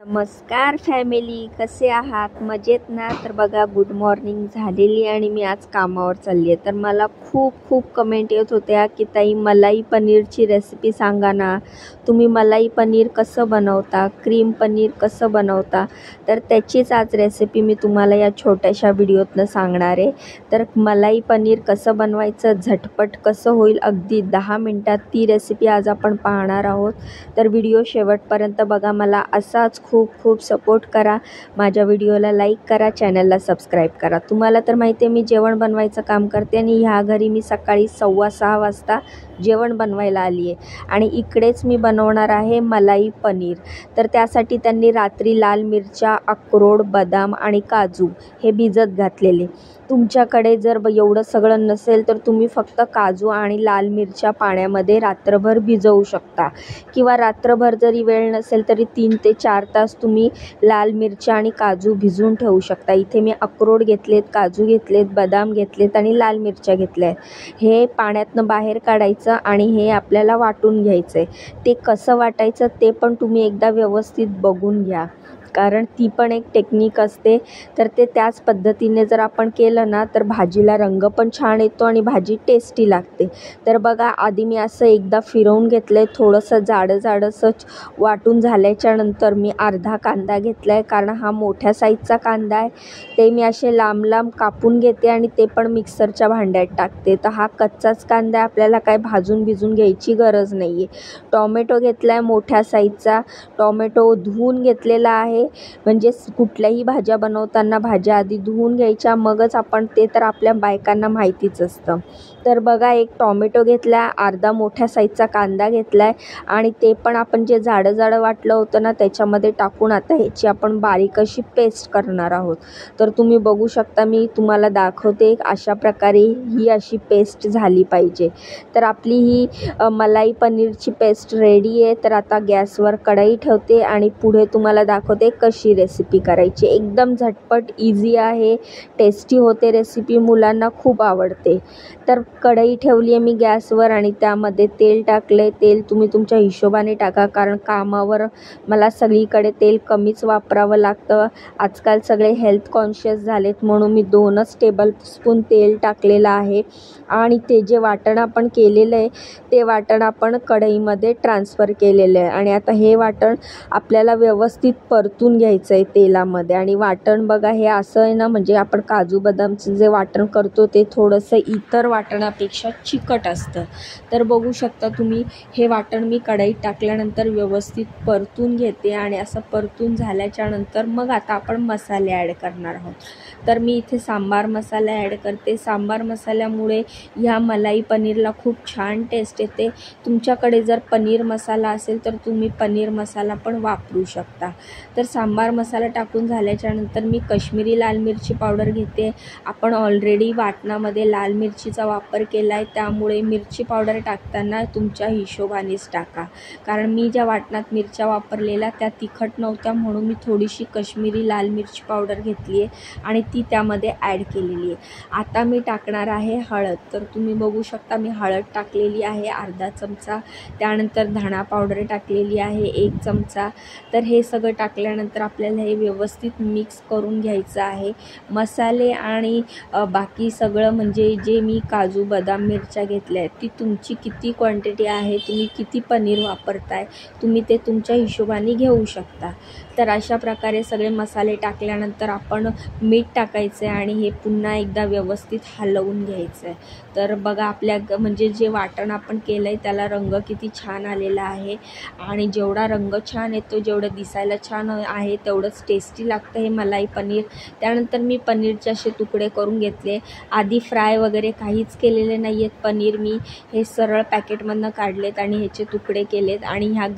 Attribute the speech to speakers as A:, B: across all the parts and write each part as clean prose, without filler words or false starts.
A: नमस्कार फॅमिली, कसे आहात? मजेत ना? तर बघा, गुड मॉर्निंग झालेली आणि मी आज कामावर चालली आहे. तर मला खूप कमेंट येत होत्या की ताई मलाई पनीरची रेसिपी सांगा ना, तुम्ही मलाई पनीर कसं बनवता, क्रीम पनीर कसं बनवता. तर त्याचीच आज रेसिपी मी तुम्हाला या छोट्याशा व्हिडिओतनं सांगणार आहे. तर मलाई पनीर कसं बनवायचं, झटपट कसं होईल, अगदी 10 मिनटात ती रेसिपी आज आपण पाहणार आहोत. तर व्हिडिओ शेवटपर्यंत बघा. मला असाच खूप सपोर्ट करा. माझ्या व्हिडिओला लाईक करा, चॅनलला सबस्क्राईब करा. तुम्हाला तर माहिती आहे मी जेवण बनवायचं काम करते आणि ह्या घरी मी सकाळी 6:15 वाजता जेवण बनवायला आली आहे आणि इकडेच मी बनवणार आहे मलाई पनीर. तर त्यासाठी त्यांनी रात्री लाल मिरच्या, अक्रोड, बदाम आणि काजू हे भिजत घातलेले. तुमच्याकडे जर एवढं सगळं नसेल तर तुम्ही फक्त काजू आणि लाल मिरच्या पाण्यामध्ये रात्रभर भिजवू शकता, किंवा रात्रभर जरी वेळ नसेल तरी 3 ते 4 तास तुम्ही लाल मिरच्या आणि काजू भिजवून ठेवू शकता. इथे मी अक्रोड घेतलेत, काजू घेतलेत, बदाम घेतलेत आणि लाल मिरच्या घेतल्या आहेत. हे पाण्यातनं बाहेर काढायचं आणि हे आपल्याला वाटून घ्यायचं आहे. ते कसं वाटायचं ते पण तुम्ही एकदा व्यवस्थित बघून घ्या, कारण ती पण एक टेक्निक असते. तर ते त्याच पद्धतीने जर आपण केलं ना तर भाजीला रंग पण छान येतो आणि भाजी टेस्टी लागते. तर बघा, आधी मी असं एकदा फिरवून घेतलं आहे. थोडंसं जाडसंच वाटून झाल्याच्या नंतर मी अर्धा कांदा घेतला आहे, कारण हा मोठ्या साईजचा कांदा आहे. ते मी असे लांब कापून घेते आणि ते पण मिक्सरच्या भांड्यात टाकते. तर हा कच्चाच कांदा, आपल्याला काय भाजून घ्यायची गरज नाही आहे. टॉमॅटो घेतला आहे मोठ्या साईजचा. टॉमॅटो धुवून घेतलेला आहे. म्हणजे कुठल्याही भाज्या बनवताना भाज्या आधी धुवून घ्यायच्या, मगच आपण, ते तर आपल्या बायकांना माहितीच असतं. तर बघा, एक टॉमॅटो घेतला, अर्धा मोठ्या साईजचा कांदा घेतला आहे आणि ते पण आपण जे जाडं वाटलं होतं ना त्याच्यामध्ये टाकून आता ह्याची आपण बारीक अशी पेस्ट करणार आहोत. तर तुम्ही बघू शकता, मी तुम्हाला दाखवते अशा प्रकारे ही अशी पेस्ट झाली पाहिजे. तर आपली ही मलाई पनीरची पेस्ट रेडी आहे. तर आता गॅसवर कढई ठेवते आणि पुढे तुम्हाला दाखवते कशी रेसिपी करायची. एकदम झटपट, इझी आहे, टेस्टी होते रेसिपी, मुलांना खूप आवडते. तर कढई ठेवली आहे मी गॅसवर आणि त्यामध्ये तेल टाकले. तेल तुम्ही तुमच्या हिशोबाने टाका, कारण कामावर मला सगळीकडे तेल कमीच वापरावं लागतं. आजकाल सगळे हेल्थ कॉन्शियस झालेत, म्हणून मी 2च टेबलस्पून तेल टाकलेलं आहे. आणि ते जे वाटण आपण केलेलं आहे ते वाटण आपण कढईमध्ये ट्रान्सफर केलेलं आहे आणि आता हे वाटण आपल्याला व्यवस्थित परतून घ्यायचं आहे तेलामध्ये. आणि वाटण बघा, हे असं आहे ना, म्हणजे आपण काजू बदामचं जे वाटण करतो ते थोडंसं इतर वाटणापेक्षा चिकट असतं. तर बघू शकता तुम्ही, हे वाटण मी कढईत टाकल्यानंतर व्यवस्थित परतून घेते आणि असं परतून झाल्याच्या नंतर मग आता आपण मसाले ॲड करणार आहोत. तर मी इथे सांबार मसाला ॲड करते. सांबार मसाल्यामुळे ह्या मलाई पनीरला खूप छान टेस्ट येते. तुमच्याकडे जर पनीर मसाला असेल तर तुम्ही पनीर मसाला पण वापरू शकता. तर सांबार मसाला टाकून झाल्याच्या नंतर मी कश्मीरी लाल मिरची पावडर घेते. आपण ऑलरेडी वाटणामध्ये लाल मिरचीचा वापर केला आहे, त्यामुळे मिरची पावडर टाकताना तुमच्या हिशोबानेच टाका. कारण मी ज्या वाटणात मिरच्या वापरलेल्या त्या तिखट नव्हत्या, म्हणून मी थोडीशी कश्मीरी लाल मिरची पावडर घेतली आहे आणि ती त्यामध्ये ॲड केलेली आहे. आता मी टाकणार आहे हळद. तर तुम्ही बघू शकता, मी हळद टाकलेली आहे अर्धा चमचा. त्यानंतर धणा पावडर टाकलेली आहे 1 चमचा. तर हे सगळं टाकल्यानंतर आपल्याला हे व्यवस्थित मिक्स करून घ्यायचं आहे. मसाले आणि बाकी सगळं, म्हणजे जे मी काजू बदाम मिरच्या घेतल्या आहेत ती तुमची किती क्वांटिटी आहे, तुम्ही किती पनीर वापरताय, तुम्ही ते तुमच्या हिशोबाने घेऊ शकता. तर अशा प्रकारे सगळे मसाले टाकल्यानंतर आपण मीठ टाकायचं आहे आणि हे पुन्हा एकदा व्यवस्थित हलवून घ्यायचं आहे. तर बघा, आपल्या म्हणजे जे वाटण आपण केलं आहे त्याला रंग किती छान आलेला आहे. आणि जेवढा रंग छान येतो, जेवढं दिसायला छान आहे, तेवढंच टेस्टी लागतं हे मलाई पनीर. त्यानंतर मी पनीरचे असे तुकडे करून घेतले. आधी फ्राय वगैरे काहीच केलेले नाही आहेत पनीर. मी हे सरळ पॅकेटमधनं काढलेत आणि ह्याचे तुकडे केलेत आणि ह्या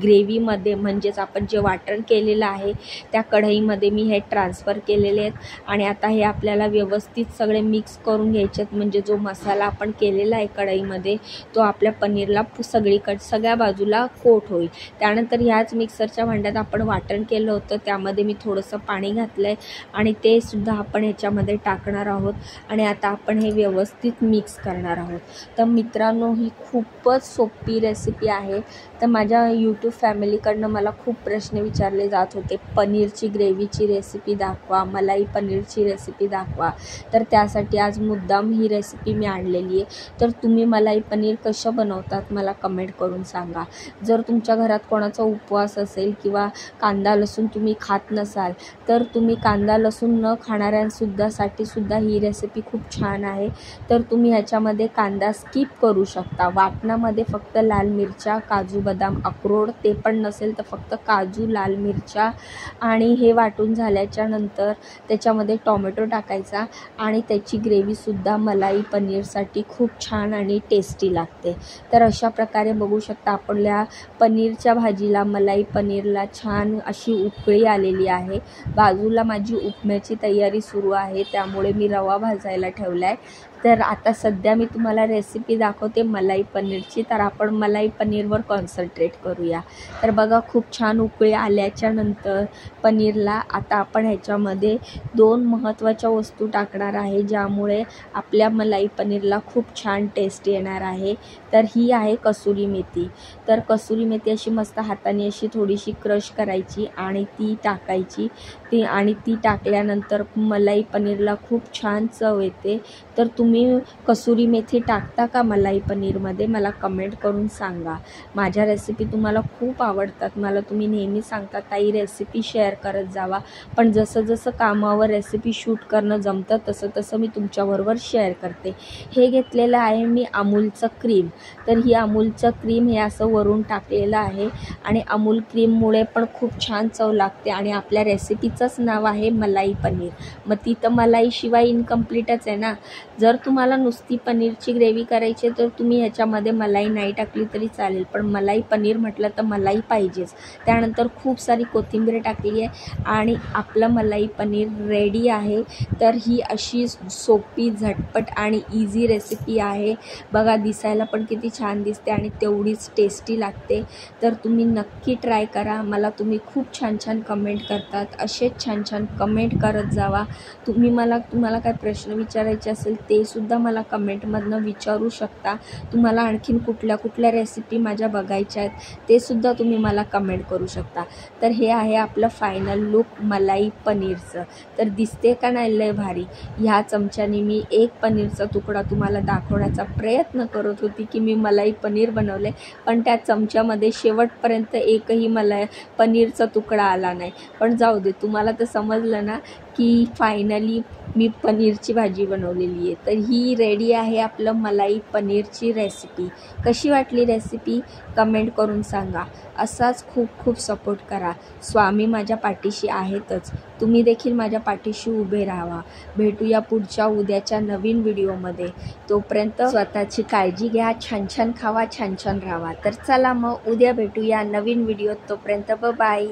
A: ग्रेव्हीमध्ये, म्हणजेच आपण जे वाटण केलेलं आहे त्या कढईमध्ये मी हे ट्रान्सफर केलेले आहेत. आणि आता हे आपल्याला व्यवस्थित सगळे मिक्स करून घ्यायचे आहेत. म्हणजे जो मसाला आपण केलेला आहे कढईमध्ये तो आपल्या पनीरला सगळ्या बाजूला कोट होईल. त्यानंतर ह्याच मिक्सरच्या भांड्यात आपण वाटण केलं होतं त्यामध्ये मी थोडंसं पाणी घातलं आहे आणि ते सुद्धा आपण ह्याच्यामध्ये टाकणार आहोत आणि आता आपण हे व्यवस्थित मिक्स करणार आहोत. तर मित्रांनो, ही खूपच सोपी रेसिपी आहे. तर माझ्या यूट्यूब फॅमिलीकडनं मला खूप प्रश्न विचारले जात होते, पनीरची ग्रेव्हीची रेसिपी दाखवा, मलाई पनीरची रेसिपी दाखवा. तर त्यासाठी आज मुद्दाम ही रेसिपी मी आणलेली आहे. तर तुम्ही मलाई पनीर कसं बनवतात मला कमेंट करून सांगा. जर तुमच्या घरात कोणाचा उपवास असेल किंवा कांदा लसूण तुम्ही खात नसाल तर तुम्ही कांदा लसूण न खाणाऱ्यांसाठी सुद्धा ही रेसिपी खूप छान आहे. तर तुम्ही ह्याच्यामध्ये कांदा स्किप करू शकता. वाटणामध्ये फक्त लाल मिरच्या, काजू, बदाम, अक्रोड ते पण नसेल तर फक्त काजू, लाल मिरच्या आणि हे वाटून झाल्याच्या नंतर त्याच्यामध्ये टोमॅटो टाकायचा आणि त्याची ग्रेव्हीसुद्धा मलाई पनीरसाठी खूप छान आणि टेस्टी लागते. तर अशा प्रकारे बघू शकता आपल्या पनीरच्या भाजीला, मलाई पनीरला छान अशी उकळी आलेली आहे. बाजूला माझी उपम्याची तयारी सुरू आहे, त्यामुळे मी रवा भाजायला ठेवला आहे. तर आता सध्या मी तुम्हाला रेसिपी दाखवते मलाई पनीरची. तर आपण मलाई पनीरवर कॉन्सन्ट्रेट करूया. तर बघा खूप छान उकळी आल्याच्या नंतर पनीरला आता आपण ह्याच्यामध्ये 2 महत्त्वाच्या वस्तू टाकणार आहे, ज्यामुळे आपल्या मलाई पनीरला खूप छान टेस्ट येणार आहे. तर ही आहे कसुरी मेथी. तर कसुरी मेथी अशी मस्त हाताने अशी थोडीशी क्रश करायची आणि ती टाकायची. ती टाकल्यानंतर मलाई पनीरला खूप छान चव येते. तर तुम्ही कसुरी मेथी टाकता का मलाई पनीरमध्ये मला कमेंट करून सांगा. माझ्या रेसिपी तुम्हाला खूप आवडतात. मला तुम्ही नेहमी सांगता ताई रेसिपी शेअर करत जावा. पण जसं जसं कामावर रेसिपी शूट करणं जमतं तसं तसं मी तुमच्याबरोबर शेअर करते. हे घेतलेलं आहे मी अमूलचं क्रीम. तर ही अमूलचं क्रीम हे असं वरून टाकलेलं आहे आणि अमूल क्रीममुळे पण खूप छान चव लागते आणि आपल्या रेसिपीचंच नाव आहे मलाई पनीर. मग ती तर मलाईशिवाय इनकम्प्लीटच आहे ना. जर तुम्हाला नुसती पनीरची ग्रेव्ही करायची तर तुम्ही ह्याच्यामध्ये मलाई नाही टाकली तरी चालेल, पण मलाई पनीर म्हटलं तर मलाई पाहिजेच. त्यानंतर खूप सारी कोथिंबीर टाकली आहे आणि आपलं मलाई पनीर रेडी आहे. तर ही अशी सोपी, झटपट आणि इझी रेसिपी आहे. बघा दिसायला पण किती छान दिसते आणि तेवढीच टेस्टी लागते. तर तुम्ही नक्की ट्राय करा. मला तुम्ही खूप छान छान कमेंट करतात, असेच छान छान कमेंट करत जावा. तुम्हाला काय प्रश्न विचारायचे असेल ते सुद्धा मला कमेंटमधनं विचारू शकता. तुम्हाला आणखीन कुठल्या रेसिपी माझ्या बघायच्या आहेत ते सुद्धा तुम्ही मला कमेंट करू शकता. तर हे आहे आपलं फायनल लुक मलाई पनीरचं. तर दिसते का नाही लय भारी. ह्या चमच्याने मी एक पनीरचा तुकडा तुम्हाला दाखवण्याचा प्रयत्न करत होती की मी मलाई पनीर बनवले, पण त्या चमच्यामध्ये शेवटपर्यंत एकही पनीरचा तुकडा आला नाही. पण जाऊ दे, तुम्हाला तर समजलं ना की फायनली मी पनीरची भाजी बनवलेली आहे. तर ही रेडी आहे आपलं मलाई पनीरची रेसिपी. कशी वाटली रेसिपी कमेंट करून सांगा. असाच खूप खूप सपोर्ट करा. स्वामी माझ्या पाठीशी आहेतच, तुम्ही देखील माझ्या पाठीशी उभे राहावा. भेटूया पुढच्या उद्याच्या नवीन व्हिडिओमध्ये. तोपर्यंत स्वतःची काळजी घ्या, छान छान खावा, छान छान राहावा. तर चला मग उद्या भेटूया नवीन व्हिडिओत. तोपर्यंत बाय.